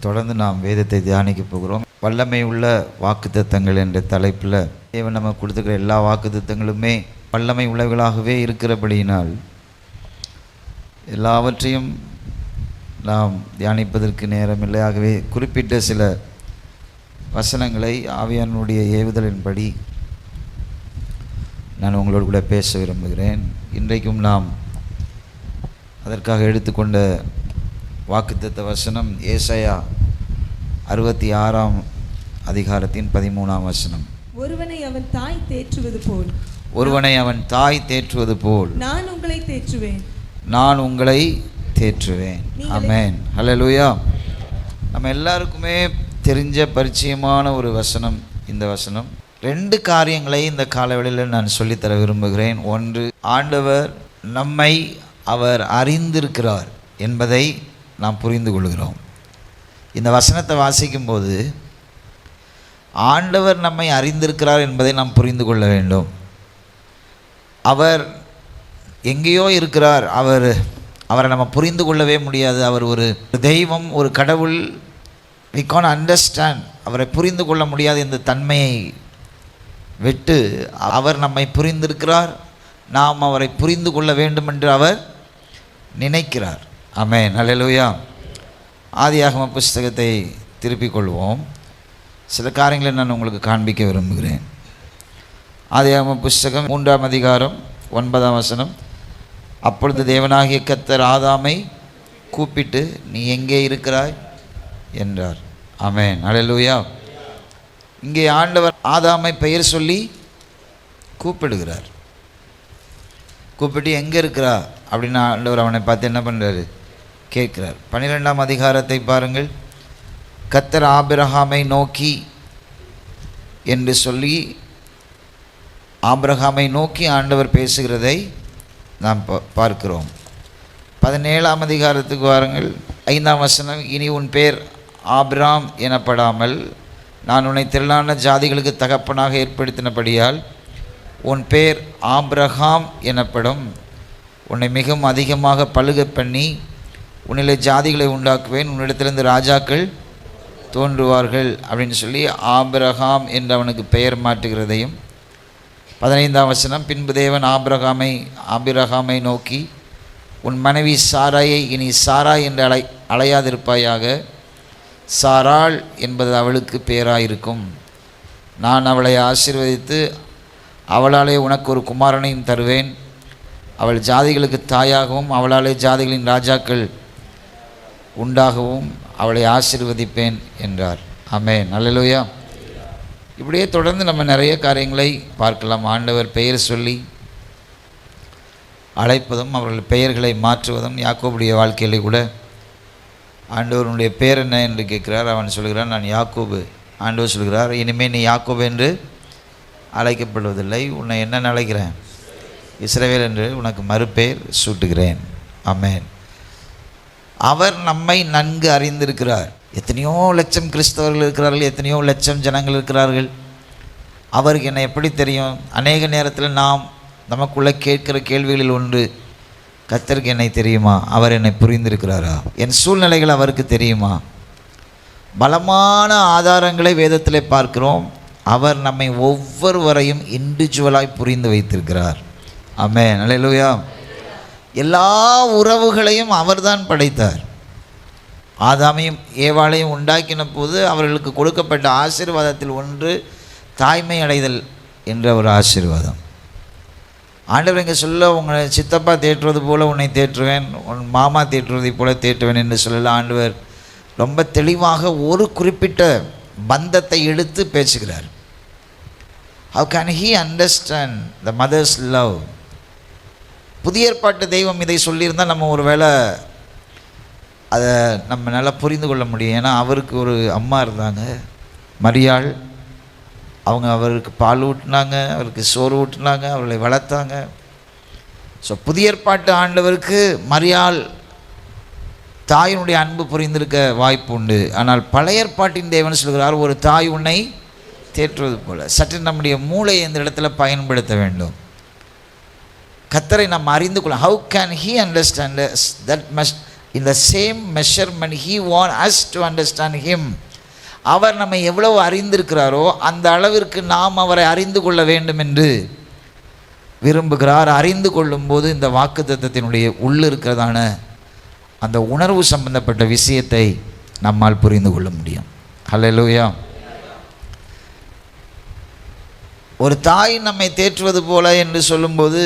தொடர்ந்து நாம் வேதத்தை தியானிக்க போகிறோம். வல்லமை உள்ள வாக்குத்தத்தங்கள் என்ற தலைப்பில் தேவன் நம்ம கொடுத்துக்கிற எல்லா வாக்குத்தத்தங்களுமே வல்லமை உள்ளவர்களாகவே இருக்கிறபடியினால் எல்லாவற்றையும் நாம் தியானிப்பதற்கு நேரமில்லை. ஆகவே குறிப்பிட்ட சில வசனங்களை ஆவியானுடைய ஏவுதலின்படி நான் உங்களோடு கூட பேச விரும்புகிறேன். இன்றைக்கும் நாம் அதற்காக எடுத்துக்கொண்ட வாக்குத்தத்த வசனம் ஏசாயா 66ஆம் அதிகாரத்தின் 13ஆம் வசனம். ஒருவனை அவன் தாய் தேற்றுவது போல் நான் உங்களை தேற்றுவேன். ஆமென், ஹல்லேலூயா. நம்ம எல்லாருக்குமே தெரிஞ்ச பரிச்சயமான ஒரு வசனம் இந்த வசனம். 2 காரியங்களை இந்த காலவெளியில் நான் சொல்லித்தர விரும்புகிறேன். ஒன்று, ஆண்டவர் நம்மை அவர் அறிந்திருக்கிறார் என்பதை நாம் புரிந்து கொள்கிறோம். இந்த வசனத்தை வாசிக்கும்போது ஆண்டவர் நம்மை அறிந்திருக்கிறார் என்பதை நாம் புரிந்து கொள்ள வேண்டும். அவர் எங்கேயோ இருக்கிறார். அவரை நம்ம புரிந்து கொள்ளவே முடியாது. அவர் ஒரு தெய்வம், ஒரு கடவுள். we can't understand. அவரை புரிந்து கொள்ள முடியாத இந்த தன்மையை விட்டு அவர் நம்மை புரிந்திருக்கிறார், நாம் அவரை புரிந்து கொள்ள வேண்டும் என்று அவர் நினைக்கிறார். ஆமென், ஹல்லேலூயா. ஆதியாகம புஸ்தகத்தை திருப்பிக் கொள்வோம். சில காரியங்களை நான் உங்களுக்கு காண்பிக்க விரும்புகிறேன். ஆதியாகம புஸ்தகம் 3ஆம் அதிகாரம் 9ஆம் வசனம். அப்பொழுது தேவனாகிய கர்த்தர் ஆதாமை கூப்பிட்டு, நீ எங்கே இருக்கிறாய் என்றார். ஆமென், ஹல்லேலூயா. இங்கே ஆண்டவர் ஆதாமை பெயர் சொல்லி கூப்பிடுகிறார். கூப்பிட்டு எங்கே இருக்கிறா அப்படின்னு ஆண்டவர் அவனை பார்த்து என்ன பண்ணுறாரு, கேட்குறார். 12ஆம் அதிகாரத்தை பாருங்கள். கர்த்தர் ஆபிரகாமை நோக்கி என்று சொல்லி ஆபிரகாமை நோக்கி ஆண்டவர் பேசுகிறதை நாம் பார்க்கிறோம். 17ஆம் அதிகாரத்துக்கு வாருங்கள். 5ஆம் வசனம். இனி உன் பேர் ஆபிராம் எனப்படாமல் நான் உன்னை திரளான ஜாதிகளுக்கு தகப்பனாக ஏற்படுத்தினபடியால் உன் பேர் ஆபிரகாம் எனப்படும். உன்னை மிகவும் அதிகமாக பலுக பண்ணி உன்னிலே ஜாதிகளை உண்டாக்குவேன், உன்னிடத்திலிருந்து ராஜாக்கள் தோன்றுவார்கள் அப்படின்னு சொல்லி ஆபிரகாம் என்று அவனுக்கு பெயர் மாற்றுகிறதையும் 15ஆம் வசனம். பின்பு தேவன் ஆபிரகாமை நோக்கி, உன் மனைவி சாராயை இனி சாராய் என்று அழையாதிருப்பாயாக, சாராள் என்பது அவளுக்கு பெயராயிருக்கும். நான் அவளை ஆசீர்வதித்து அவளாலே உனக்கு ஒரு குமாரனையும் தருவேன். அவள் ஜாதிகளுக்கு தாயாகவும் அவளாலே ஜாதிகளின் ராஜாக்கள் உண்டாகவும் அவளை ஆசீர்வதிப்பேன் என்றார். ஆமென், ஹல்லேலூயா. இப்படியே தொடர்ந்து நம்ம நிறைய காரியங்களை பார்க்கலாம். ஆண்டவர் பெயர் சொல்லி அழைப்பதும் அவர்கள் பெயர்களை மாற்றுவதும். யாக்கோபுடைய வாழ்க்கையிலே கூட ஆண்டவருடைய பேர் என்ன என்று கேட்கிறார். அவன் சொல்கிறான், நான் யாக்கோபு. ஆண்டவர் சொல்கிறார், இனிமேல் நீ யாக்கோபு என்று அழைக்கப்படுவதில்லை, உன்னை என்ன அழைக்கிறேன், இஸ்ரவேல் என்று உனக்கு மறுபெயர் சூட்டுகிறேன். ஆமென். அவர் நம்மை நன்கு அறிந்திருக்கிறார். எத்தனையோ லட்சம் கிறிஸ்தவர்கள் இருக்கிறார்கள், எத்தனையோ லட்சம் ஜனங்கள் இருக்கிறார்கள். அவருக்கு என்னை எப்படி தெரியும்? அநேக நேரத்தில் நாம் நமக்குள்ளே கேட்கிற கேள்விகளில் ஒன்று, கர்த்தருக்கு என்னை தெரியுமா? அவர் என்னை புரிந்திருக்கிறாரா? என் சூழ்நிலைகள் அவருக்கு தெரியுமா? பலமான ஆதாரங்களை வேதத்தில் பார்க்கிறோம். அவர் நம்மை ஒவ்வொருவரையும் இண்டிவிஜுவலாய் புரிந்து வைத்திருக்கிறார். ஆமென், ஹல்லேலூயா. எல்லா உறவுகளையும் அவர்தான் படைத்தார். ஆதாமையும் ஏவாளையும் உண்டாக்கின போது அவர்களுக்கு கொடுக்கப்பட்ட ஆசீர்வாதத்தில் ஒன்று தாய்மை அடைதல் என்ற ஒரு ஆசீர்வாதம். ஆண்டவர் இங்கே சொல்ல, உங்களை சித்தப்பா தேற்றுவது போல உன்னை தேற்றுவேன், உன் மாமா தேற்றுவதை போல தேற்றுவேன் என்று சொல்லல. ஆண்டவர் ரொம்ப தெளிவாக ஒரு குறிப்பிட்ட பந்தத்தை எடுத்து பேசுகிறார். How can he understand the mother's love? புதிய ஏற்பாட்டு தெய்வம் இதை சொல்லியிருந்தால் நம்ம ஒரு வேளை அதை நம்ம நல்லா புரிந்து கொள்ள முடியும். ஏன்னா அவருக்கு ஒரு அம்மா இருந்தாங்க, மரியாள். அவங்க அவருக்கு பால் ஊட்டினாங்க, அவருக்கு சோறு ஊட்டினாங்க, அவர்களை வளர்த்தாங்க. ஸோ புதிய ஏற்பாட்டு ஆண்டவருக்கு மரியாள் தாயினுடைய அன்பு புரிந்திருக்க வாய்ப்பு உண்டு. ஆனால் பழைய ஏற்பாட்டின் தேவன் சொல்கிறார், ஒரு தாய் உன்னை தேற்றுவது போல. சற்று நம்முடைய மூளையை இந்த இடத்துல பயன்படுத்த வேண்டும். கர்த்தரை நாம் அறிந்து கொள்ள. How can he understand that must In the same measurement he wants us to understand him. அவர் நம்மை எவ்வளவு அறிந்திருக்கிறாரோ அந்த அளவிற்கு நாம் அவரை அறிந்து கொள்ள வேண்டும் என்று விரும்புகிறார். அறிந்து கொள்ளும்போது இந்த வாக்குத்தத்தத்தினுடைய உள்ளிருக்கிறதான அந்த உணர்வு சம்பந்தப்பட்ட விஷயத்தை நம்மால் புரிந்து கொள்ள முடியும். ஹல்லேலூயா. ஒரு தாய் நம்மை தேற்றுவது போல என்று சொல்லும்போது,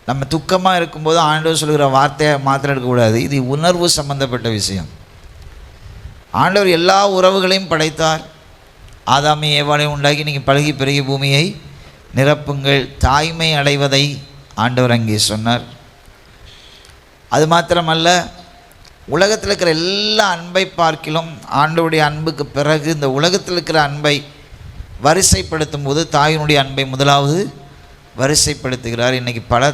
நம்ம துக்கமாக இருக்கும்போது ஆண்டவர் சொல்கிற வார்த்தையை மாத்திரம் எடுக்கக்கூடாது. இது உணர்வு சம்பந்தப்பட்ட விஷயம். ஆண்டவர் எல்லா உறவுகளையும் படைத்தார். ஆதாமையும் ஏவாளையும் உண்டாக்கி நீங்கள் பழகி பெருகி பூமியை நிரப்புங்கள், தாய்மை அடைவதை ஆண்டவர் அங்கே சொன்னார். அது மாத்திரமல்ல, உலகத்தில் இருக்கிற எல்லா அன்பை பார்க்கிலும் ஆண்டவருடைய அன்புக்கு பிறகு இந்த உலகத்தில் இருக்கிற அன்பை வரிசைப்படுத்தும் போது தாயினுடைய அன்பை முதலாவது வரிசைப்படுத்துகிறார். இன்றைக்கி பல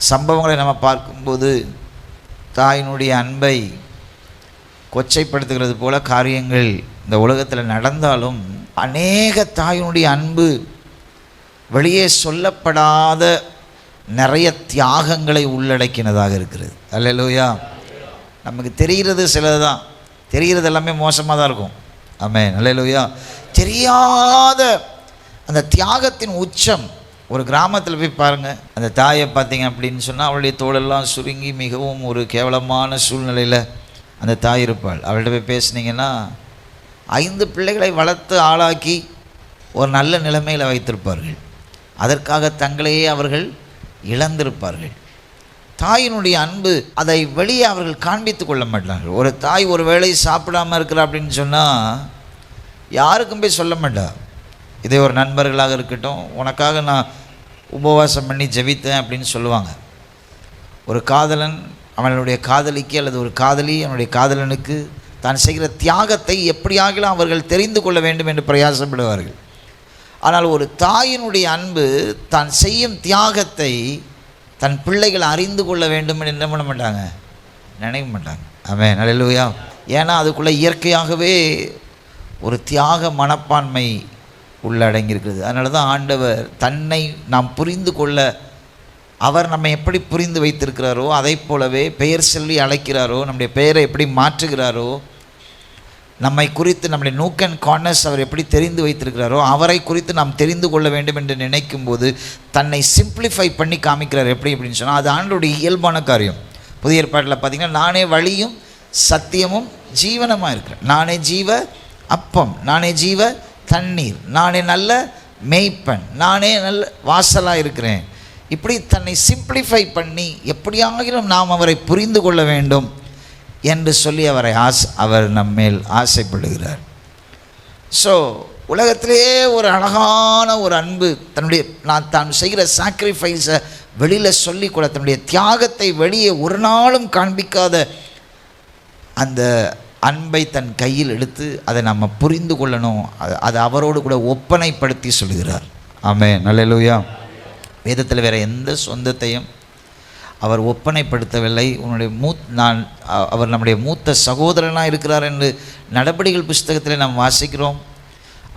சம்பவங்களை நம்ம பார்க்கும்போது தாயினுடைய அன்பை கொச்சைப்படுத்துகிறது போல காரியங்கள் இந்த உலகத்தில் நடந்தாலும், அநேக தாயினுடைய அன்பு வெளியே சொல்லப்படாத நிறைய தியாகங்களை உள்ளடக்கினதாக இருக்கிறது. அல்லேலூயா. நமக்கு தெரிகிறது சிலது தான், தெரிகிறது எல்லாமே மோசமாக தான் இருக்கும். ஆமென். அல்லேலூயா. தெரியாத அந்த தியாகத்தின் உச்சம். ஒரு கிராமத்தில் போய் பாருங்கள், அந்த தாயை பார்த்தீங்க அப்படின்னு சொன்னால் அவளுடைய தோளெல்லாம் சுருங்கி மிகவும் ஒரு கேவலமான சூழ்நிலையில் அந்த தாய் இருப்பாள். அவள்கிட்ட போய் பேசுனீங்கன்னா 5 பிள்ளைகளை வளர்த்து ஆளாக்கி ஒரு நல்ல நிலைமையில் வைத்திருப்பார்கள். அதற்காக தங்களையே அவர்கள் இழந்திருப்பார்கள். தாயினுடைய அன்பு அதை வெளியே அவர்கள் காண்பித்து கொள்ள மாட்டார்கள். ஒரு தாய் ஒரு வேளை சாப்பிடாமல் இருக்கிறா அப்படின்னு சொன்னால் யாருக்கும் போய் சொல்ல மாட்டா. இதே ஒரு நண்பர்களாக இருக்கட்டும், உனக்காக நான் உபவாசம் பண்ணி ஜெபித்தேன் அப்படின்னு சொல்லுவாங்க. ஒரு காதலன் அவனுடைய காதலிக்கு அல்லது ஒரு காதலி அவனுடைய காதலனுக்கு தான் செய்கிற தியாகத்தை எப்படியாகிலும் அவர்கள் தெரிந்து கொள்ள வேண்டும் என்று பிரயாசப்படுவார்கள். ஆனால் ஒரு தாயினுடைய அன்பு தான் செய்யும் தியாகத்தை தன் பிள்ளைகள் அறிந்து கொள்ள வேண்டும் என்று என்ன பண்ண மாட்டாங்க, நினைக்க மாட்டாங்க. ஆமென். அல்லேலூயா. ஏன்னா அதுக்குள்ளே இயற்கையாகவே ஒரு தியாக மனப்பான்மை உள்ளடங்கியிருக்கிறது. அதனால தான் ஆண்டவர் தன்னை நாம் புரிந்து கொள்ள அவர் நம்மை எப்படி புரிந்து வைத்திருக்கிறாரோ அதை போலவே பெயர் சொல்லி அழைக்கிறாரோ, நம்முடைய பெயரை எப்படி மாற்றுகிறாரோ, நம்மை குறித்து நம்முடைய நூக் அண்ட் கார்னர்ஸ் அவர் எப்படி தெரிந்து வைத்திருக்கிறாரோ அவரை குறித்து நாம் தெரிந்து கொள்ள வேண்டும் என்று நினைக்கும் போது தன்னை சிம்பிளிஃபை பண்ணி காமிக்கிறார். எப்படி அப்படின்னு சொன்னால் அது ஆண்டவருடைய இயல்பான காரியம். புதிய ஏற்பாட்டில் பார்த்திங்கன்னா, நானே வழியும் சத்தியமும் ஜீவனமாக இருக்கிறேன், நானே ஜீவ அப்பம், நானே ஜீவ தண்ணீர், நானே நல்ல மேய்ப்பன், நானே நல்ல வாசலாக இருக்கிறேன். இப்படி தன்னை சிம்பிளிஃபை பண்ணி எப்படியாகிலும் நாம் அவரை புரிந்து கொள்ள வேண்டும் என்று சொல்லி அவர் நம்மேல் ஆசைப்படுகிறார். ஸோ உலகத்திலேயே ஒரு அழகான ஒரு அன்பு, தன்னுடைய தான் செய்கிற சாக்ரிஃபைஸை வெளியில் சொல்லி கூட தன்னுடைய தியாகத்தை வெளியே ஒரு நாளும் காண்பிக்காத அந்த அன்பை தன் கையில் எடுத்து அதை நம்ம புரிந்து கொள்ளணும். அதை அவரோடு கூட ஒப்பனைப்படுத்தி சொல்கிறார். ஆமென். அல்லேலூயா. வேதத்தில் வேறு எந்த சொந்தத்தையும் அவர் ஒப்பனைப்படுத்தவில்லை. அவர் நம்முடைய மூத்த சகோதரனாக இருக்கிறார் என்று நடபடிகள் புஸ்தகத்தில் நாம் வாசிக்கிறோம்.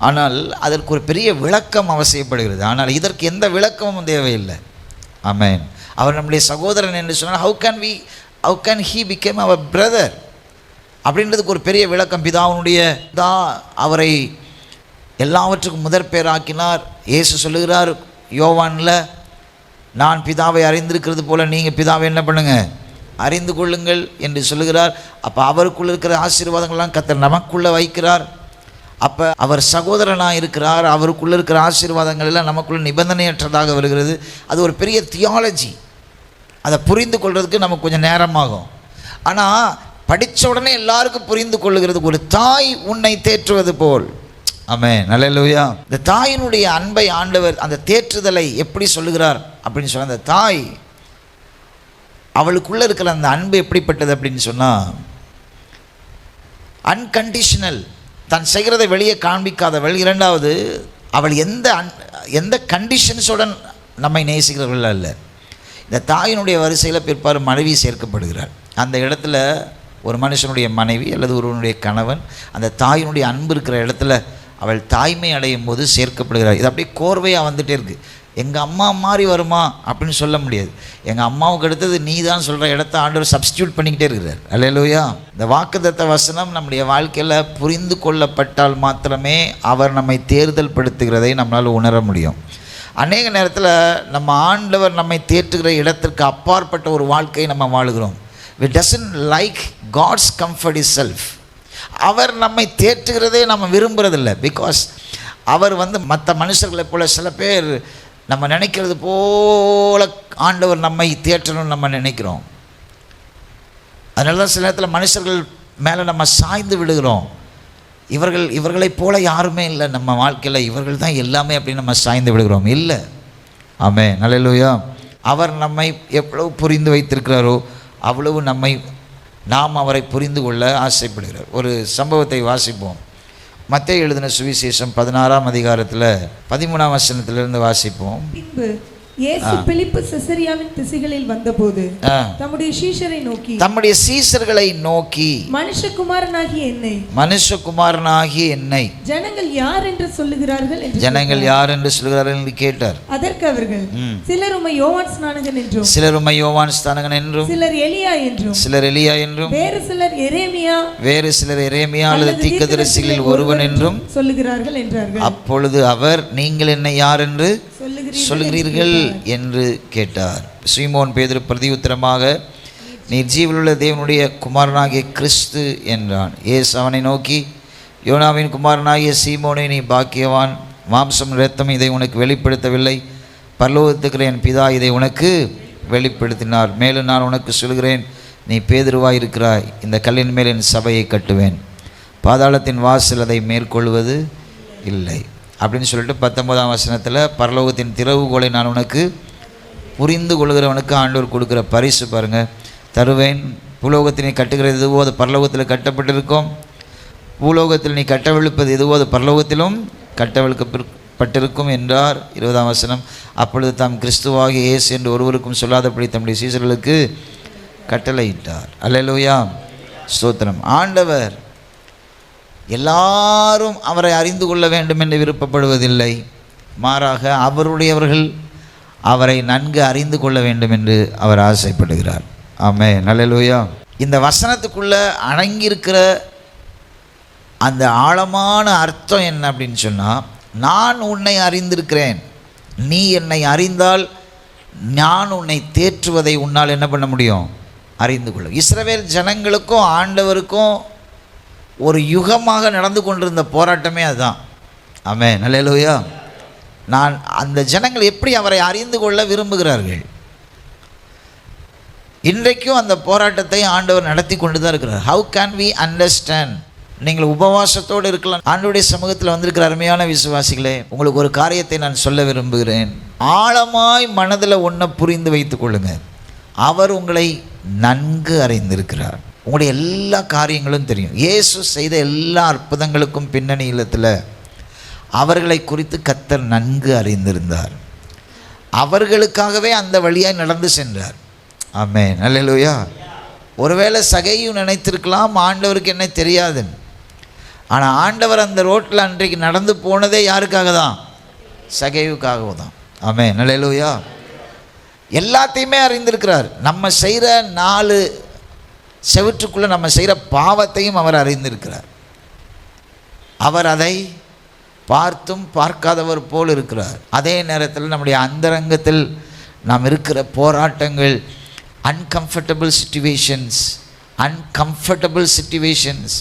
ஆனால் அதற்கு ஒரு பெரிய விளக்கம் அவசியப்படுகிறது. ஆனால் இதற்கு எந்த விளக்கமும் தேவையில்லை. ஆமென். அவர் நம்முடைய சகோதரன் என்று சொன்னால் how can he become our brother அப்படின்றதுக்கு ஒரு பெரிய விளக்கம். பிதாவுடைய அவரை எல்லாவற்றுக்கும் முதற் பேராக்கினார். இயேசு சொல்லுகிறார் யோவானில், நான் பிதாவை அறிந்திருக்கிறது போல நீங்கள் பிதாவை என்ன பண்ணுங்கள், அறிந்து கொள்ளுங்கள் என்று சொல்லுகிறார். அப்போ அவருக்குள்ளே இருக்கிற ஆசீர்வாதங்கள்லாம் கர்த்தர் நமக்குள்ளே வைக்கிறார். அப்போ அவர் சகோதரனாக இருக்கிறார். அவருக்குள்ளே இருக்கிற ஆசீர்வாதங்கள் எல்லாம் நமக்குள்ளே நிபந்தனையற்றதாக வருகிறது. அது ஒரு பெரிய தியாலஜி. அதை புரிந்து கொள்வதற்கு நமக்கு கொஞ்சம் நேரமாகும். ஆனால் படித்த உடனே எல்லாருக்கும் புரிந்து கொள்ளுகிறதுக்கு ஒரு தாய் உன்னை தேற்றுவது போல். ஆமென். அல்லேலூயா. இந்த தாயினுடைய அன்பை ஆண்டவர் அந்த தேற்றுதலை எப்படி சொல்லுகிறார் அப்படின்னு சொன்னால், அந்த தாய் அவளுக்குள்ளே இருக்கிற அந்த அன்பு எப்படிப்பட்டது அப்படின்னு சொன்னால், அன்கண்டிஷனல், தான் செய்கிறதை வெளியே காண்பிக்காதவள். இரண்டாவது, அவள் எந்த கண்டிஷன்ஸுடன் நம்மை நேசிக்கிறவர்கள் அல்ல. இந்த தாயினுடைய வரிசையில் பிற்பாடு மனைவி சேர்க்கப்படுகிறாள். அந்த இடத்துல ஒரு மனுஷனுடைய மனைவி அல்லது ஒருவனுடைய கணவன் அந்த தாயினுடைய அன்பு இருக்கிற இடத்துல அவள் தாய்மை அடையும் போது சேர்க்கப்படுகிறாள். இது அப்படியே கோர்வையாக வந்துகிட்டே இருக்குது. எங்கள் அம்மா மாதிரி வருமா அப்படின்னு சொல்ல முடியாது. எங்கள் அம்மாவுக்கு அடுத்தது நீ தான் சொல்கிற இடத்த ஆண்டவர் சப்ஸ்டியூட் பண்ணிக்கிட்டே இருக்கிறார். அல்லேலூயா. இந்த வாக்குத்தத்த வசனம் நம்முடைய வாழ்க்கையில் புரிந்து கொள்ளப்பட்டால் மாத்திரமே அவர் நம்மை தேர்தல் படுத்துகிறதை நம்மளால் உணர முடியும். அநேக நேரத்தில் நம்ம ஆண்டவர் நம்மை தேற்றுகிற இடத்திற்கு அப்பாற்பட்ட ஒரு வாழ்க்கையை நம்ம வாழுகிறோம். We doesn't like God's comfort itself. அவர் நம்மை தேற்றுகிறதே நம்ம விரும்புகிறதில்லை. பிகாஸ் அவர் மற்ற மனுஷர்களைப் போல சில பேர் நம்ம நினைக்கிறது போல ஆண்டவர் நம்மை தேற்றணும்னு நம்ம நினைக்கிறோம். அதனால தான் சில நேரத்தில் மனுஷர்கள் மேலே நம்ம சாய்ந்து விடுகிறோம். இவர்களைப் போல யாருமே இல்லை நம்ம வாழ்க்கையில், இவர்கள் தான் எல்லாமே அப்படின்னு நம்ம சாய்ந்து விடுகிறோம். இல்லை. ஆமென். அல்லேலூயா. அவர் நம்மை எவ்வளவு புரிந்து வைத்திருக்கிறாரோ அவ்வளவு நாம் அவரை புரிந்து கொள்ள ஆசைப்படுகிறார். ஒரு சம்பவத்தை வாசிப்போம். மத்தேயு எழுதின சுவிசேஷம் 16ஆம் அதிகாரத்தில் 13ஆம் வசனத்திலிருந்து வாசிப்போம். பின்பு இயேசு பிலிப்பு செசரியாவின் திசைகளில் வந்தபோது தம்முடைய சீஷர்களை நோக்கி மனுஷகுமாரனாகிய என்னை ஜனங்கள் யார் என்று சொல்லுகிறார்கள் என்று கேட்டார். அதற்கு அவர்கள் சிலர் உம்மை யோவான் ஸ்நானகன் என்றும் சிலர் எலியா என்றும் வேறு சிலர் எரேமியா அல்லது தீர்க்கதரிசிகளில் ஒருவன் என்றும் சொல்லுகிறார்கள் என்றார்கள். அப்பொழுது அவர் நீங்கள் என்னை யார் என்று சொல்லுகிறீர்கள் என்று கேட்டார். சீமோன் பேதுரு பிரதியுத்தரமாக நீர் ஜீவனுள்ள தேவனுடைய குமாரனாகிய கிறிஸ்து என்றான். இயேசு அவனை நோக்கி யோனாவின் குமாரனாகிய சீமோனே, நீ பாக்கியவான், மாம்சம் இரத்தம் இதை உனக்கு வெளிப்படுத்தவில்லை, பரலோகத்துக்கிற என் பிதா இதை உனக்கு வெளிப்படுத்தினார். மேலும் நான் உனக்கு சொல்கிறேன், நீ பேதுருவாய் இருக்கிறாய், இந்த கல்லின் மேல் என் சபையை கட்டுவேன், பாதாளத்தின் வாசல் அதை மேற்கொள்வது இல்லை அப்படின்னு சொல்லிட்டு 19ஆம் வசனத்தில் பரலோகத்தின் திறவுகோலை நான் உனக்கு புரிந்து கொள்கிறவனுக்கு ஆண்டவர் கொடுக்குற பரிசு பாருங்கள். தருவேன். பூலோகத்தில் நீ கட்டுகிறது எதுவோ அது பரலோகத்தில் கட்டப்பட்டிருக்கும், பூலோகத்தில் நீ கட்டவிழ்ப்பது எதுவோ அது பரலோகத்திலும் கட்டவிழ்க்கப்பட்டிருக்கும் என்றார். 20ஆம் வசனம். அப்பொழுது தாம் கிறிஸ்துவாகிய இயேசு என்று ஒருவருக்கும் சொல்லாதபடி தம்முடைய சீஷர்களுக்கு கட்டளையிட்டார். அல்லேலூயா. ஸ்தோத்திரம். ஆண்டவர் எல்லாரும் அவரை அறிந்து கொள்ள வேண்டும் என்று விருப்பப்படுவதில்லை. மாறாக அவருடையவர்கள் அவரை நன்கு அறிந்து கொள்ள வேண்டும் என்று அவர் ஆசைப்படுகிறார். ஆமென். அல்லேலூயா. இந்த வசனத்துக்குள்ளே அடங்கியிருக்கிற அந்த ஆழமான அர்த்தம் என்ன அப்படின்னு சொன்னால், நான் உன்னை அறிந்திருக்கிறேன், நீ என்னை அறிந்தால் நான் உன்னை தேற்றுவதை உன்னால் என்ன பண்ண முடியும்? அறிந்து கொள்ள. இஸ்ரவேல் ஜனங்களுக்கும் ஆண்டவருக்கும் ஒரு யுகமாக நடந்து கொண்டிருந்த போராட்டமே அதுதான். ஆமென். அல்லேலூயா. அந்த ஜனங்கள் எப்படி அவரை அறிந்து கொள்ள விரும்புகிறார்கள்? இன்றைக்கும் அந்த போராட்டத்தை ஆண்டவர் நடத்தி கொண்டு தான் இருக்கிறார். How can we understand? நீங்கள் உபவாசத்தோடு இருக்கலாம். ஆண்டவருடைய சமூகத்தில் வந்திருக்கிற அருமையான விசுவாசிகளே, உங்களுக்கு ஒரு காரியத்தை நான் சொல்ல விரும்புகிறேன். ஆழமாய் மனதில் ஒன்றை புரிந்து வைத்துக் கொள்ளுங்க. அவர் உங்களை நன்கு அறிந்திருக்கிறார். உங்களுடைய எல்லா காரியங்களும் தெரியும். இயேசு செய்த எல்லா அற்புதங்களுக்கும் பின்னணி இல்லத்தில் அவர்களை குறித்து கர்த்தர் நன்கு அறிந்திருந்தார். அவர்களுக்காகவே அந்த வழியாக நடந்து சென்றார். ஆமென். அல்லேலூயா. ஒருவேளை சகையும் நினைத்திருக்கலாம் ஆண்டவருக்கு என்ன தெரியாதுன்னு. ஆனால் ஆண்டவர் அந்த ரோட்டில் அன்றைக்கு நடந்து போனதே யாருக்காக தான்? சகைவுக்காக தான். ஆமென். அல்லேலூயா. எல்லாத்தையுமே அறிந்திருக்கிறார். நம்ம செய்கிற 4 செவற்றுக்குள்ளே நம்ம செய்கிற பாவத்தையும் அவர் அறிந்திருக்கிறார். அவர் அதை பார்த்தும் பார்க்காதவர் போல் இருக்கிறார். அதே நேரத்தில் நம்முடைய அந்தரங்கத்தில் நாம் இருக்கிற போராட்டங்கள், அன்கம்ஃபர்டபுள் சிச்சுவேஷன்ஸ்,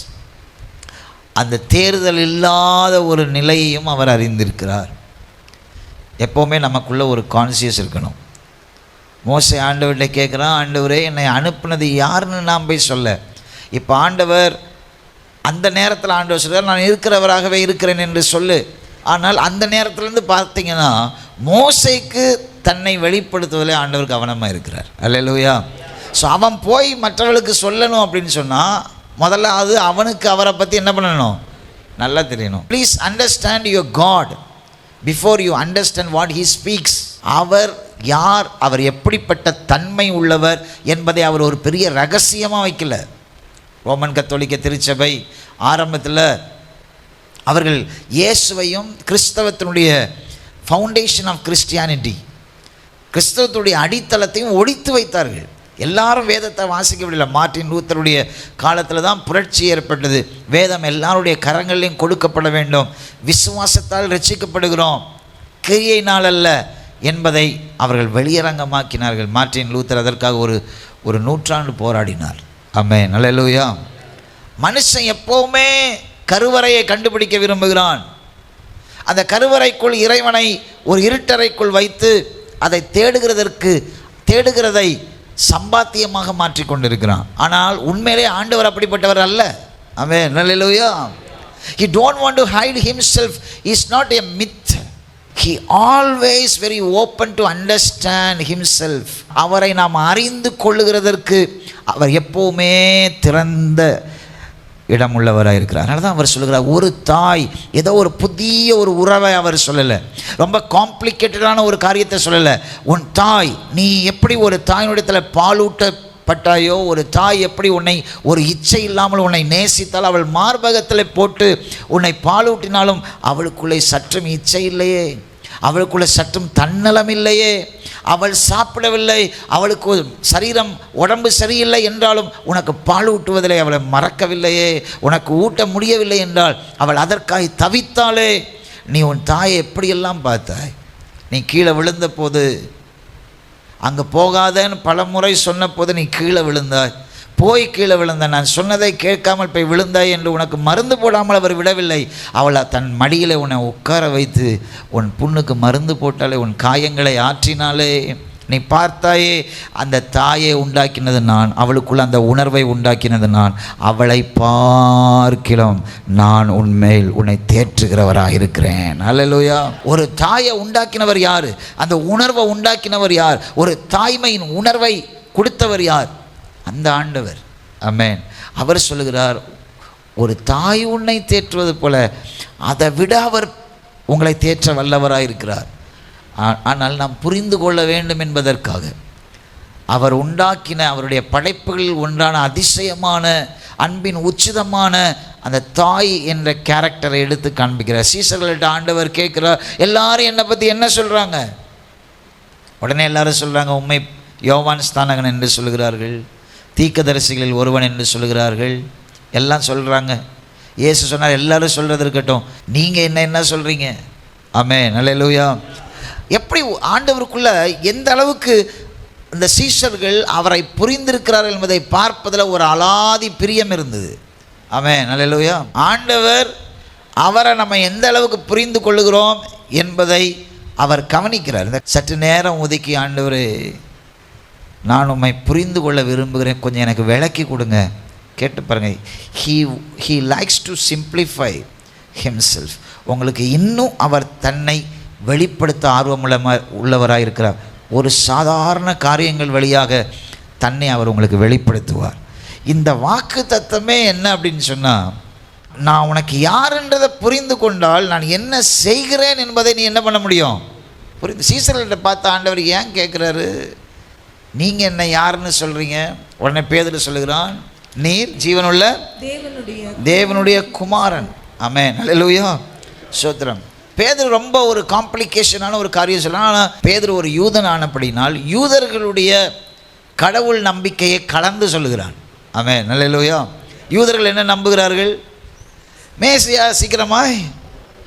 அந்த தேர்தல் இல்லாத ஒரு நிலையையும் அவர் அறிந்திருக்கிறார். எப்போவுமே நமக்குள்ளே ஒரு கான்சியஸ் இருக்கணும். மோசே ஆண்டவர்கிட்ட கேட்குறான், ஆண்டவரே என்னை அனுப்புனது யாருன்னு நான் போய் சொல்ல. இப்போ ஆண்டவர் அந்த நேரத்தில் ஆண்டவர் சொல்கிறார், நான் இருக்கிறவராகவே இருக்கிறேன் என்று சொல்லு. ஆனால் அந்த நேரத்துலேருந்து பார்த்தீங்கன்னா மோசேக்கு தன்னை வெளிப்படுத்துவதிலே ஆண்டவர் கவனமாக இருக்கிறார். அல்லேலூயா. ஸோ அவன் போய் மற்றவர்களுக்கு சொல்லணும் அப்படின்னு சொன்னால் முதல்ல அது அவனுக்கு அவரை பற்றி என்ன பண்ணணும்? நல்லா தெரியணும். Please understand your God before you understand what he speaks. அவர் யார், அவர் எப்படிப்பட்ட தன்மை உள்ளவர் என்பதை அவர் ஒரு பெரிய ரகசியமாக வைக்கல. ரோமன் கத்தோலிக்க திருச்சபை ஆரம்பத்தில் அவர்கள் இயேசுவையும் கிறிஸ்தவத்தினுடைய ஃபவுண்டேஷன் ஆஃப் கிறிஸ்டியானிட்டி, கிறிஸ்தவத்துடைய அடித்தளத்தையும் ஒழித்து வைத்தார்கள். எல்லாரும் வேதத்தை வாசிக்க முடியல. மார்ட்டின் லூத்தருடைய காலத்தில் தான் புரட்சி ஏற்பட்டது. வேதம் எல்லாருடைய கரங்களிலும் கொடுக்கப்பட வேண்டும், விசுவாசத்தால் ரட்சிக்கப்படுகிறோம், கிரியையினால் அல்ல என்பதை அவர்கள் வெளியரங்கமாக்கினார்கள். மார்ட்டின் லூத்தர் அதற்காக ஒரு நூற்றாண்டு போராடினார். ஆமென், அல்லேலூயா. மனுஷன் எப்போவுமே கருவறையை கண்டுபிடிக்க விரும்புகிறான். அந்த கருவறைக்குள் இறைவனை ஒரு இருட்டறைக்குள் வைத்து அதை தேடுகிறதை சம்பாத்தியமாக மாற்றிக்கொண்டிருக்கிறான். ஆனால் உண்மையிலே ஆண்டவர் அப்படிப்பட்டவர் அல்ல. ஆமென், அல்லேலூயா. He don't want to hide himself. He is not a myth. He always very open to understand himself. அவரை நாம் அறிந்து கொள்ளுகிறதற்கு அவர் எப்போவுமே திறந்த இடமுள்ளவராக இருக்கிறார். அதனால தான் அவர் சொல்லுகிறார், ஒரு தாய் ஏதோ ஒரு புதிய ஒரு உறவை அவர் சொல்லலை, ரொம்ப காம்ப்ளிகேட்டடான ஒரு காரியத்தை சொல்லலை. உன் தாய், நீ எப்படி ஒரு தாயினுடையத்தில் பாலூட்டப்பட்டாயோ, ஒரு தாய் எப்படி உன்னை ஒரு இச்சை இல்லாமல் உன்னை நேசித்தால், அவள் மார்பகத்தில் போட்டு உன்னை பாலூட்டினாலும் அவளுக்குள்ளே சற்றும் இச்சை இல்லையே, அவளுக்குள்ள சற்றும் தன்னலம் இல்லையே, அவள் சாப்பிடவில்லை, அவளுக்கு சரீரம் உடம்பு சரியில்லை என்றாலும் உனக்கு பால் ஊட்டுவதில்லை, அவளை மறக்கவில்லையே, உனக்கு ஊட்ட முடியவில்லை என்றால் அவள் அதற்காக தவித்தாலே. நீ உன் தாயை எப்படியெல்லாம் பார்த்தாய்? நீ கீழே விழுந்த போது, அங்கே போகாதன்னு பல முறை சொன்ன போது நீ கீழே விழுந்தாய், போய் கீழே விழுந்தாய், நான் சொன்னதை கேட்காமல் போய் விழுந்தாய் என்று உனக்கு மருந்து போடாமல் அவர் விடவில்லை. அவளை தன் மடியில் உன்னை உட்கார வைத்து உன் புண்ணுக்கு மருந்து போட்டாலே, உன் காயங்களை ஆற்றினாலே. நீ பார்த்தாயே, அந்த தாயை உண்டாக்கினது நான், அவளுக்குள்ள அந்த உணர்வை உண்டாக்கினது நான். அவளை பார்க்கிறோம், நான் உன்மேல் உன்னை தேற்றுகிறவராக இருக்கிறேன். அல்லேலூயா. ஒரு தாயை உண்டாக்கினவர் யார்? அந்த உணர்வை உண்டாக்கினவர் யார்? ஒரு தாய்மையின் உணர்வை கொடுத்தவர் யார்? அந்த ஆண்டவர். ஆமென். அவர் சொல்லுகிறார், ஒரு தாய் உன்னை தேற்றுவது போல அதை விட அவர் உங்களை தேற்ற வல்லவராக இருக்கிறார். ஆனால் நாம் புரிந்து கொள்ள வேண்டும் என்பதற்காக அவர் உண்டாக்கின அவருடைய படைப்புகளில் ஒன்றான அதிசயமான அன்பின் உச்சிதமான அந்த தாய் என்ற கேரக்டரை எடுத்து காண்பிக்கிறார். சீசர்கள்ட்ட ஆண்டவர் கேட்கிறார், எல்லாரும் என்னை பற்றி என்ன சொல்கிறாங்க? உடனே எல்லாரும் சொல்கிறாங்க, உம்மை யோவான் ஸ்நானகன் என்று சொல்கிறார்கள், தீர்க்கதரிசிகளில் ஒருவன் என்று சொல்கிறார்கள், எல்லாம் சொல்கிறாங்க. இயேசு சொன்னார், எல்லாரும் சொல்கிறது இருக்கட்டும், நீங்கள் என்ன சொல்கிறீங்க? ஆமென், அல்லேலூயா. எப்படி ஆண்டவருக்குள்ள எந்த அளவுக்கு இந்த சீஷர்கள் அவரை புரிந்திருக்கிறார்கள் என்பதை பார்ப்பதில் ஒரு அலாதி பிரியம் இருந்தது. ஆமென், அல்லேலூயா. ஆண்டவர் அவரை நம்ம எந்த அளவுக்கு புரிந்து கொள்ளுகிறோம் என்பதை அவர் கவனிக்கிறார். சற்று நேரம் ஒதுக்கி, ஆண்டவரே நான் உம்மை புரிந்து கொள்ள விரும்புகிறேன், கொஞ்சம் எனக்கு விளக்கி கொடுங்க. கேட்டு பாருங்கள். he likes to simplify himself. உங்களுக்கு இன்னும் அவர் தன்னை வெளிப்படுத்த உள்ளவராக இருக்கிறார். ஒரு சாதாரண காரியங்கள் வழியாக தன்னை அவர் உங்களுக்கு வெளிப்படுத்துவார். இந்த வாக்கு தத்தமே என்ன அப்படின்னு சொன்னால், நான் உனக்கு யாருன்றதை புரிந்து கொண்டால் நான் என்ன செய்கிறேன் என்பதை நீ என்ன பண்ண முடியும்? புரிந்து. சீசர்கள்ட்ட பார்த்து ஆண்டவர் ஏன் கேட்குறாரு, நீங்கள் என்ன யாருன்னு சொல்கிறீங்க? உடனே பேதுரு சொல்லுகிறான், நீர் ஜீவனுள்ள தேவனுடைய குமாரன். ஆமென், அல்லேலூயா, ஸ்தோத்திரம். பேதுரு ரொம்ப ஒரு காம்ப்ளிகேஷனான ஒரு காரியம் சொல்லலாம். ஆனால் பேதுரு ஒரு யூதன் ஆனபடினால் யூதர்களுடைய கடவுள் நம்பிக்கையை கலந்து சொல்லுகிறான். ஆமென், அல்லேலூயா. யூதர்கள் என்ன நம்புகிறார்கள்? மேசியா சீக்கிரமாய்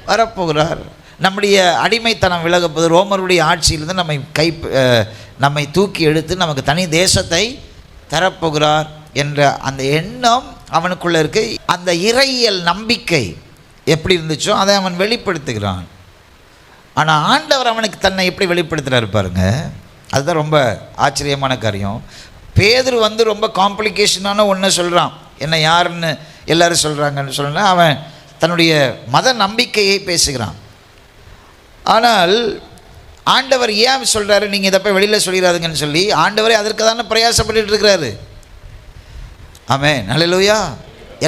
வரப்போகிறார், நம்முடைய அடிமைத்தனம் விலகப்போது, ரோமருடைய ஆட்சியிலிருந்து நம்மை தூக்கி எடுத்து நமக்கு தனி தேசத்தை தரப்போகிறார் என்ற அந்த எண்ணம் அவனுக்குள்ளே இருக்கு. அந்த இறையியல் நம்பிக்கை எப்படி இருந்துச்சோ அதை அவன் வெளிப்படுத்துகிறான். ஆனால் ஆண்டவர் அவனுக்கு தன்னை எப்படி வெளிப்படுத்துகிறாரு பாருங்க. அதுதான் ரொம்ப ஆச்சரியமான காரியம். பேதுரு ரொம்ப காம்ப்ளிகேஷனான ஒன்று சொல்கிறான். என்ன யாருன்னு எல்லாரும் சொல்கிறாங்கன்னு சொன்னா, அவன் தன்னுடைய மத நம்பிக்கையை பேசுகிறான். ஆனால் ஆண்டவர் ஏன் சொல்கிறாரு, நீங்கள் இதை போய் வெளியில் சொல்லிடாதுங்கன்னு சொல்லி ஆண்டவரே அதற்கு தானே பிரயாசப்பட்டு இருக்கிறாரு. ஆமென், அல்லேலூயா.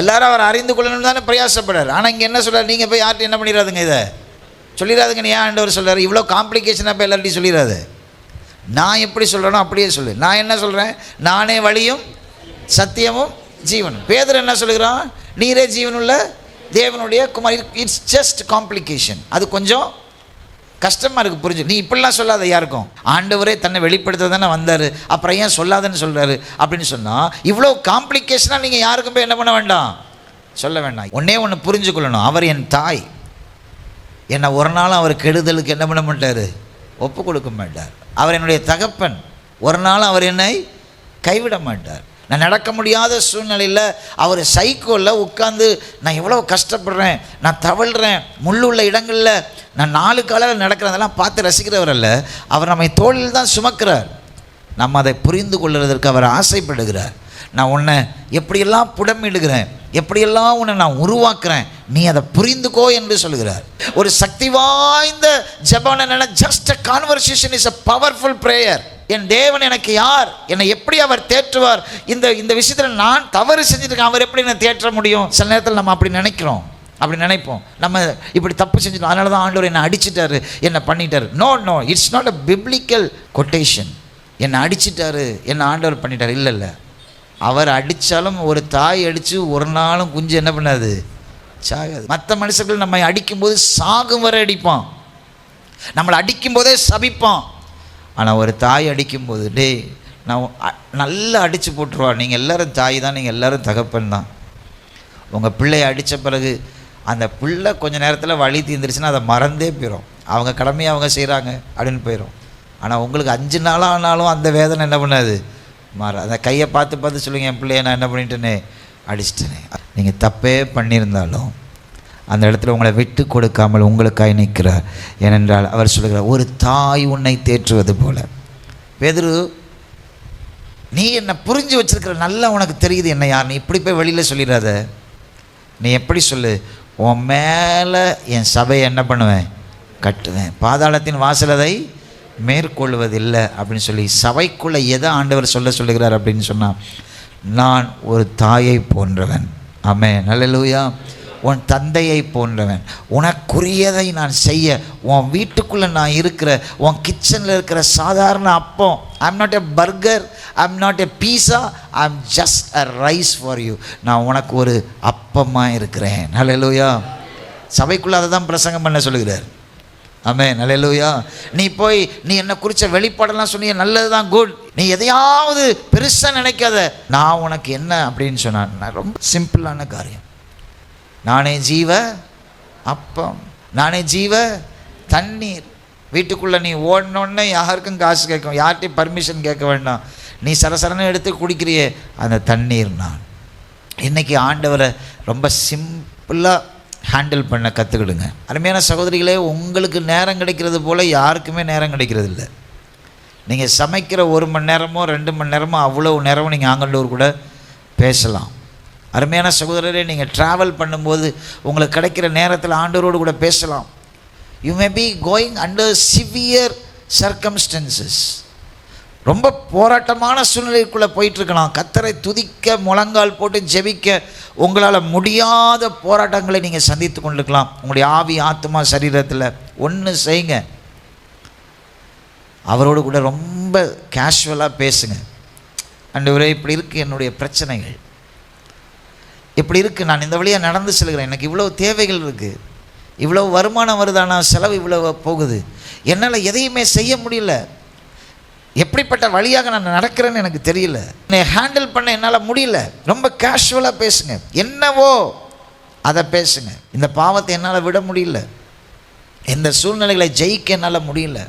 எல்லாரும் அவர் அறிந்து கொள்ளணும்னு தானே பிரயாசப்படுறாரு. ஆனால் இங்கே என்ன சொல்கிறார், நீங்கள் போய் யார்கிட்ட என்ன பண்ணிடாதுங்க, இதை சொல்லிடாதுங்கன்னு ஏன் ஆண்டவர் சொல்கிறார்? இவ்வளோ காம்ப்ளிகேஷனாக போய் எல்லார்ட்டையும் சொல்லிடாது. நான் எப்படி சொல்கிறேனோ அப்படியே சொல்லு. நான் என்ன சொல்கிறேன், நானே வழியும் சத்தியமும் ஜீவனும். பேதுரு என்ன சொல்லுகிறான், நீரே ஜீவனுள்ள தேவனுடைய குமார். It's just complication. அது கொஞ்சம் கஷ்டமாக இருக்குது புரிஞ்சு. நீ இப்படிலாம் சொல்லாத யாருக்கும். ஆண்டவரே தன்னை வெளிப்படுத்த தானே வந்தார், அப்புறம் ஏன் சொல்லாதன்னு சொல்கிறாரு அப்படின்னு சொன்னால் இவ்வளோ காம்ப்ளிகேஷனாக நீங்கள் யாருக்கும் போய் என்ன பண்ண வேண்டாம், சொல்ல வேண்டாம். ஒன்றே ஒன்று புரிஞ்சுக்கொள்ளணும், அவர் என் தாய். என்னை ஒரு நாளும் அவர் கெடுதலுக்கு என்ன பண்ண மாட்டார், ஒப்பு கொடுக்க மாட்டார். அவர் என்னுடைய தகப்பன், ஒரு நாளும் அவர் என்னை கைவிட மாட்டார். நான் நடக்க முடியாத சூழ்நிலையில் அவர் சைக்கிளில் உட்காந்து நான் எவ்வளோ கஷ்டப்படுறேன், நான் தவழ்கிறேன், முள்ளுள்ள இடங்களில் நான் 4 காலில் நடக்கிறதெல்லாம் பார்த்து ரசிக்கிறவர் அல்ல, அவர் நம்மை தோளில் தான் சுமக்கிறார். நம்ம அதை புரிந்து கொள்வதற்கு அவர் ஆசைப்படுகிறார். நான் உன்னை எப்படியெல்லாம் புடமிடுகிறேன், எப்படியெல்லாம் உன்னை நான் உருவாக்குறேன், நீ அதை புரிந்துக்கோ என்று சொல்கிறார். ஒரு சக்தி வாய்ந்த ஜெபம் என்னன்னா, just a conversation is a powerful prayer. என் தேவன் எனக்கு யார், என்னை எப்படி அவர் தேற்றுவார், இந்த விஷயத்தில் நான் தவறு செஞ்சுருக்கேன், அவர் எப்படி என்னை தேற்ற முடியும். சில நேரத்தில் நம்ம அப்படி நினைக்கிறோம், அப்படி நினைப்போம், நம்ம இப்படி தப்பு செஞ்சுட்டோம், அதனால தான் ஆண்டவர் என்னை அடிச்சிட்டாரு, என்னை பண்ணிட்டாரு. No, it's not a biblical quotation. என்னை அடிச்சிட்டாரு, என்னை ஆண்டவர் பண்ணிட்டார். இல்லை, அவர் அடித்தாலும் ஒரு தாய் அடித்து ஒரு நாளும் குஞ்சு என்ன பண்ணாது, சாகாது. மற்ற மனுஷர்கள் நம்மை அடிக்கும்போது சாகும் வரை அடிப்பான், நம்மளை அடிக்கும்போதே சபிப்பான். ஆனால் ஒரு தாய் அடிக்கும்போது, டேய் நான் நல்லா அடித்து போட்டுருவான், நீங்கள் எல்லோரும் தாய் தான், நீங்கள் எல்லோரும் தகப்பன் தான். உங்கள் பிள்ளையை அடித்த பிறகு அந்த பிள்ளை கொஞ்சம் நேரத்தில் வலி தீர்ந்துருச்சுன்னா அதை மறந்தே போயிடும், அவங்க கடமையை அவங்க செய்கிறாங்க அப்படின்னு போயிடும். ஆனால் உங்களுக்கு 5 நாளாக ஆனாலும் அந்த வேதனை என்ன பண்ணாது, அந்த கையை பார்த்து சொல்லுங்கள், என் பிள்ளைய நான் என்ன பண்ணிட்டேனே, அடிச்சிட்டேனே. நீங்கள் தப்பே பண்ணியிருந்தாலும் அந்த இடத்துல உங்களை விட்டு கொடுக்காமல் உங்களுக்காய் நிற்கிறார். ஏனென்றால் அவர் சொல்லுகிறார், ஒரு தாய் உன்னை தேற்றுவது போல. பேதுரு, நீ என்னை புரிஞ்சு வச்சிருக்கிற, நல்லா உனக்கு தெரியுது என்ன யார், நீ இப்படி போய் வெளியில் சொல்லிடாத. நீ எப்படி சொல்லு, உன் மேலே என் சபையை என்ன பண்ணுவேன், கட்டுவேன், பாதாளத்தின் வாசல் அதை மேற்கொள்வதில்லை அப்படின்னு சொல்லி சபைக்குள்ளே எதை ஆண்டவர் சொல்லுகிறார் அப்படின்னு சொன்னால், நான் ஒரு தாயை போன்றவன். ஆமென், அல்லேலூயா. உன் தந்தையை போன்றவன், உனக்குரியதை நான் செய்ய, உன் வீட்டுக்குள்ளே நான் இருக்கிற, உன் கிச்சனில் இருக்கிற சாதாரண அப்பம், I'm not a burger, I'm not a pizza, I'm just a rice for you. நான் உனக்கு ஒரு அப்பமாக இருக்கிறேன். அல்லேலூயா. சபைக்குள்ளே அதை தான் பிரசங்கம் பண்ண சொல்லுகிறார். ஆமென், அல்லேலூயா. நீ போய் நீ என்னை குறித்த வெளிப்பாடெல்லாம் சொன்னீங்க, நல்லது தான், குட். நீ எதையாவது பெருசாக நினைக்காத. நான் உனக்கு என்ன அப்படின்னு சொன்னான், நான் ரொம்ப சிம்பிளான காரியம். நானே ஜீவ அப்பம், நானே ஜீவ தண்ணீர். வீட்டுக்குள்ளே நீ ஓடனோடனே யாருக்கும் காசு கேட்கும், யார்கிட்டையும் பர்மிஷன் கேட்க வேண்டாம், நீ சரசரன்னு எடுத்து குடிக்கிறியே அந்த தண்ணீர் நான். இன்றைக்கி ஆண்டவரை ரொம்ப சிம்பிளாக ஹேண்டில் பண்ண கற்றுக்கிடுங்க. அருமையான சகோதரிகளே, உங்களுக்கு நேரம் கிடைக்கிறது போல் யாருக்குமே நேரம் கிடைக்கிறது இல்லை. நீங்கள் சமைக்கிற 1 மணி நேரமோ 2 மணி நேரமோ அவ்வளோ நேரமும் நீங்கள் ஆங்கண்டோர் கூட பேசலாம். அருமையான சகோதரரே, நீங்கள் ட்ராவல் பண்ணும்போது உங்களுக்கு கிடைக்கிற நேரத்தில் ஆண்டவரோடு கூட பேசலாம். You may be going under severe circumstances. ரொம்ப போராட்டமான சூழ்நிலைக்குள்ளே போயிட்டுருக்கலாம். கர்த்தரை துதிக்க முழங்கால் போட்டு ஜெபிக்க உங்களால் முடியாத போராட்டங்களை நீங்கள் சந்தித்து கொண்டிருக்கலாம். உங்களுடைய ஆவி ஆத்மா சரீரத்தில் ஒன்று செய்யுங்க, அவரோடு கூட ரொம்ப கேஷுவலாக பேசுங்க. ஆண்டவரே, இப்படி இருக்குது என்னுடைய பிரச்சனைகள், இப்படி இருக்குது, நான் இந்த வழியாக நடந்து செல்கிறேன், எனக்கு இவ்வளோ தேவைகள் இருக்குது, இவ்வளோ வருமானம் வருதானா, செலவு இவ்வளோ போகுது, என்னால் எதையுமே செய்ய முடியல, எப்படிப்பட்ட வழியாக நான் நடக்கிறேன்னு எனக்கு தெரியல, என்னை ஹேண்டில் பண்ண என்னால் முடியல. ரொம்ப கேஷுவலாக பேசுங்க, என்னவோ அதை பேசுங்க. இந்த பாவத்தை என்னால் விட முடியல, இந்த சூழ்நிலைகளை ஜெயிக்க என்னால் முடியல,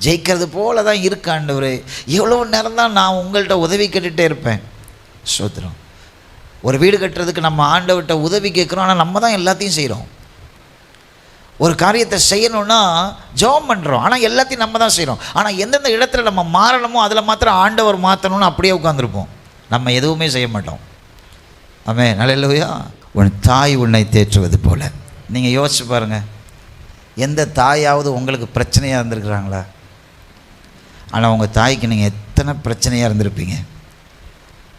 ஜெயிக்கிறது போல தான் இருக்கு ஆண்டவரே, எவ்வளோ நேரம் தான் நான் உங்கள்கிட்ட உதவி கேட்டுகிட்டே இருப்பேன். சோத்திரம். ஒரு வீடு கட்டுறதுக்கு நம்ம ஆண்டவர்கிட்ட உதவி கேட்குறோம், ஆனால் நம்ம தான் எல்லாத்தையும் செய்கிறோம். ஒரு காரியத்தை செய்யணும்னா ஜெபம் பண்ணுறோம், ஆனால் எல்லாத்தையும் நம்ம தான் செய்கிறோம். ஆனால் எந்தெந்த இடத்துல நம்ம மாறணுமோ அதில் மாத்திரம் ஆண்டவர் மாற்றணும்னு அப்படியே உட்காந்துருப்போம், நம்ம எதுவுமே செய்ய மாட்டோம். ஆமென், அல்லேலூயா. உன் தாய் உன்னை தேற்றுவது போல. நீங்கள் யோசிச்சு பாருங்கள், எந்த தாயாவது உங்களுக்கு பிரச்சனையாக இருந்திருக்கிறாங்களா? ஆனால் உங்கள் தாய்க்கு நீங்கள் எத்தனை பிரச்சனையாக இருந்திருப்பீங்க.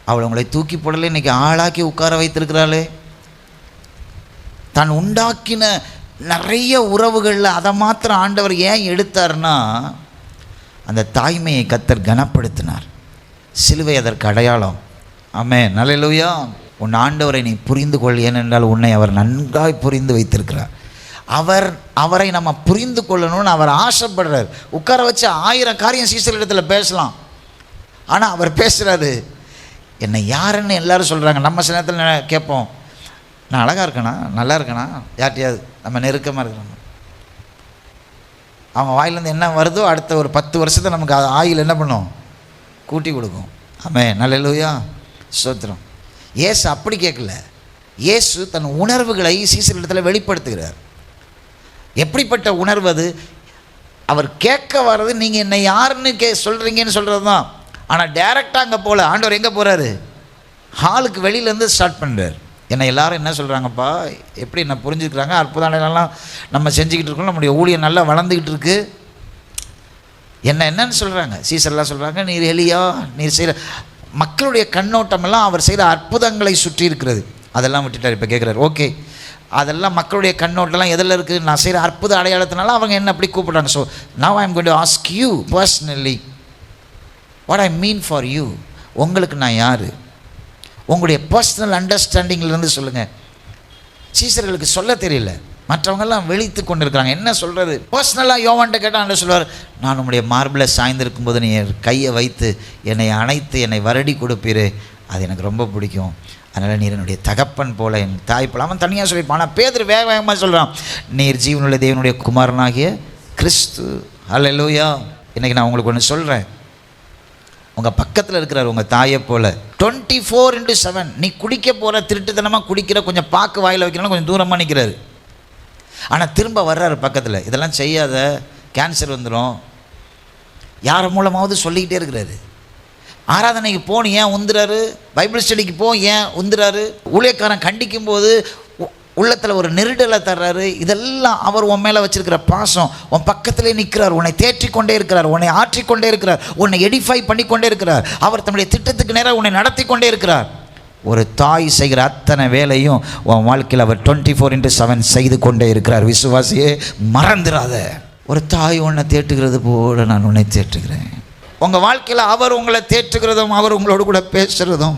அவள் உங்களை தூக்கி போடலே, இன்றைக்கி ஆளாக்கி உட்கார வைத்திருக்கிறாளே. தான் உண்டாக்கின நிறைய உறவுகளில் அதை மாத்திரம் ஆண்டவர் ஏன் எடுத்தார்னா, அந்த தாய்மையை கர்த்தர் கனப்படுத்தினார். சிலுவை அதற்கு அடையாளம். ஆமென், அல்லேலூயா. உன் ஆண்டவரை நீ புரிந்து கொள், ஏனென்றால் உன்னை அவர் நன்காய் புரிந்து வைத்திருக்கிறார். அவரை நம்ம புரிந்து கொள்ளணும்னு அவர் ஆசைப்படுறார். உட்கார வச்சு 1000 காரியம் சீசர்களிடத்தில் பேசலாம். ஆனால் அவர் பேசுகிறாரு, என்னை யாருன்னு எல்லாரும் சொல்கிறாங்க. நம்ம சில நேரத்தில் கேட்போம், நான் அழகாக இருக்கேனா, நல்லா இருக்கேனா, யார்ட்டையாவது நம்ம நெருக்கமாக இருக்கிறோம். அவங்க வாயிலேருந்து என்ன வருதோ அடுத்த ஒரு 10 வருஷத்தை நமக்கு ஆயில் என்ன பண்ணும், கூட்டி கொடுக்கும். ஆமென், அல்லேலூயா, ஸ்தோத்திரம். இயேசு அப்படி கேட்கல. இயேசு தன் உணர்வுகளை சீசர்களிடத்தில் வெளிப்படுத்துகிறார். எப்படிப்பட்ட உணர்வு அது? அவர் கேட்க வர்றது நீங்கள் என்னை யாருன்னு சொல்கிறீங்கன்னு சொல்கிறது தான். ஆனால் டைரெக்டாக அங்கே போகல. ஆண்டவர் எங்கே போகிறாரு? ஹாலுக்கு வெளியிலேருந்து ஸ்டார்ட் பண்ணுறார். என்னை எல்லாரும் என்ன சொல்கிறாங்கப்பா, எப்படி என்ன புரிஞ்சுக்கிறாங்க, அற்புதம்லாம் நம்ம செஞ்சுக்கிட்டு இருக்கோம், நம்முடைய ஊழியம் நல்லா வளர்ந்துக்கிட்டு இருக்கு, என்னன்னு சொல்கிறாங்க. சீசர்லாம் சொல்கிறாங்க, நீர் எலியா, நீர் செய்கிற மக்களுடைய கண்ணோட்டமெல்லாம் அவர் செய்கிற அற்புதங்களை சுற்றி இருக்கிறது. அதெல்லாம் விட்டுட்டார். இப்போ கேட்குறாரு, ஓகே அதெல்லாம் மக்களுடைய கண்ணோட்டம்லாம் எதில் இருக்குது? நான் செய்கிற அற்புத அடையாளத்தினால அவங்க என்ன அப்படி கூப்பிட்றாங்க. So now I am going to ask you personally what I mean for you. உங்களுக்கு நான் யார்? உங்களுடைய பர்சனல் அண்டர்ஸ்டாண்டிங்லேருந்து சொல்லுங்கள். சீசர்களுக்கு சொல்ல தெரியல, மற்றவங்கெல்லாம் வெளித்து கொண்டு இருக்கிறாங்க. என்ன சொல்கிறது? பர்சனலாக யோவான்ட்ட கேட்டால் ஆண்டவர் சொல்லுவார், நான் உங்களுடைய மார்பில் சாய்ந்திருக்கும் போது நீ கையை வைத்து என்னை அணைத்து என்னை வருடி கொடுப்பீரு, அது எனக்கு ரொம்ப பிடிக்கும். அதனால் நீர் என்னுடைய தகப்பன் போல, என் தாய் போல. அவன் தனியாக சொல்லியிருப்பான். ஆனால் பேதுரு வேக வேகமாக சொல்கிறான், நீர் ஜீவனுள்ள தேவனுடைய குமாரனாகிய கிறிஸ்து. அல்லேலூயா. இன்றைக்கி நான் உங்களுக்கு ஒன்று சொல்கிறேன், உங்கள் பக்கத்தில் இருக்கிறார் உங்கள் தாயை போல். 24/7 நீ குடிக்க போகிற, திருட்டுத்தனமாக குடிக்கிற, கொஞ்சம் பாக்கு வாயில் வைக்கணும், கொஞ்சம் தூரமாக நிற்கிறாரு. ஆனால் திரும்ப வர்றாரு பக்கத்தில், இதெல்லாம் செய்யாத, கேன்சர் வந்துடும், யார் மூலமாவது சொல்லிக்கிட்டே இருக்கிறாரு. ஆராதனைக்கு போன்னு ஏன் உந்துறாரு, பைபிள் ஸ்டடிக்கு போ ஏன் உந்துறாரு, ஊழியக்காரன் கண்டிக்கும் போது உள்ளத்தில் ஒரு நெருடலை தர்றாரு. இதெல்லாம் அவர் உன் மேலே வச்சிருக்கிற பாசம். உன் பக்கத்திலே நிற்கிறார், உன்னை தேற்றிக்கொண்டே இருக்கிறார், உன்னை ஆற்றிக்கொண்டே இருக்கிறார், உன்னை எடிஃபை பண்ணிக்கொண்டே இருக்கிறார். அவர் தன்னுடைய திட்டத்துக்கு நேராக உன்னை நடத்தி கொண்டே இருக்கிறார். ஒரு தாய் செய்கிற அத்தனை வேலையும் உன் வாழ்க்கையில் அவர் 24/7 செய்து கொண்டே இருக்கிறார். விசுவாசியே, மறந்துடாத. ஒரு தாய் உன்னை தேற்றுகிறது போல நான் உன்னை தேற்றுகிறேன். உங்கள் வாழ்க்கையில் அவர் உங்களை தேற்றுகிறதும், அவர் உங்களோடு கூட பேசுகிறதும்,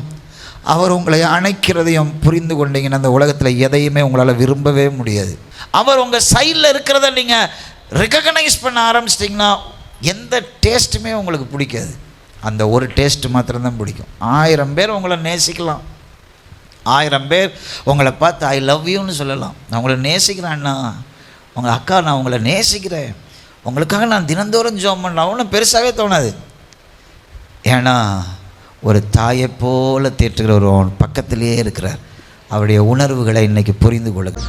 அவர் உங்களை அணைக்கிறதையும் புரிந்து கொண்டீங்கன்னா அந்த உலகத்தில் எதையுமே உங்களால் விரும்பவே முடியாது. அவர் உங்கள் சைடில் இருக்கிறத நீங்கள் ரெகக்னைஸ் பண்ண ஆரம்பிச்சிட்டிங்கன்னா எந்த டேஸ்ட்டுமே உங்களுக்கு பிடிக்காது. அந்த ஒரு டேஸ்ட்டு மாத்திரம்தான் பிடிக்கும். 1000 பேர் உங்களை நேசிக்கலாம், 1000 பேர் உங்களை பார்த்து ஐ லவ் யூன்னு சொல்லலாம். நான் உங்களை நேசிக்கிறேன்னா, உங்கள் அக்கா நான் உங்களை நேசிக்கிறேன், உங்களுக்காக நான் தினந்தோறும் ஜெபம் பண்ணலாம், ஒன்றும் பெருசாகவே தோணாது. ஏன்னா ஒரு தாயை போல தேற்றுகிற ஒரு பக்கத்திலேயே இருக்கிறார். அவருடைய உணர்வுகளை இன்றைக்கி புரிந்து கொள்ளுங்கள்.